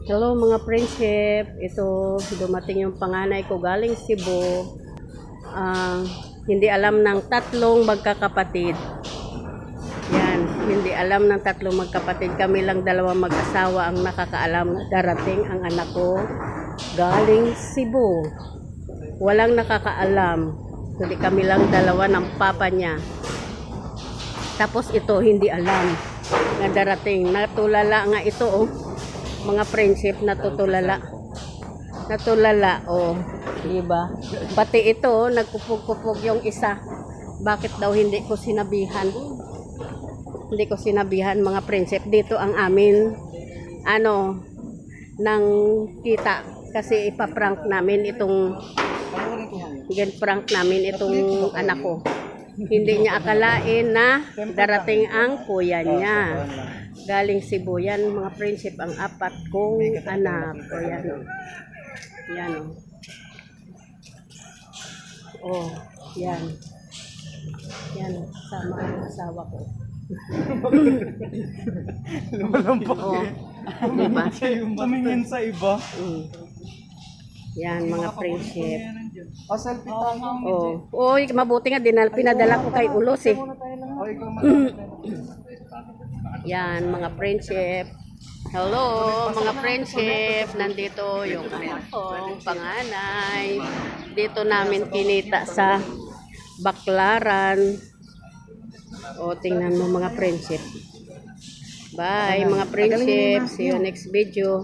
Hello mga friendship, ito dumating yung panganay ko galing Cebu. Hindi alam ng tatlong magkakapatid. Yan, hindi alam ng tatlong magkapatid. Kami lang dalawa mag-asawa ang nakakaalam na darating ang anak ko galing Cebu. Walang nakakaalam, kundi kami lang dalawa ng papa niya. Tapos ito hindi alam na darating. Natulala nga ito oh. Mga friendship natutulala. Natulala oh, di ba? Pati ito nagkupog-kupog yung isa. Bakit daw hindi ko sinabihan? Hindi ko sinabihan mga friendship. Dito ang amin nang kita kasi ipaprank namin itong prank namin itong anak ko. Hindi niya akalain na darating ang kuya niya. Galing Cebu yan, mga friendship, ang apat kong anak. O yan. Yan o. Oh, yan. Yan, sama ang asawa ko. Lumalampak Oh, diba? Tumingin sa iba. Yan, mga friendship. O, selfie tayo. Oh, oy, mabuti nga pinadala ko kay Ulos eh. O, ikaw Yan, mga friendship. Hello, mga friendship. Nandito yung anak kong panganay. Dito namin kinita sa Baklaran. O, tingnan mo mga friendship. Bye, mga friendship. See you next video.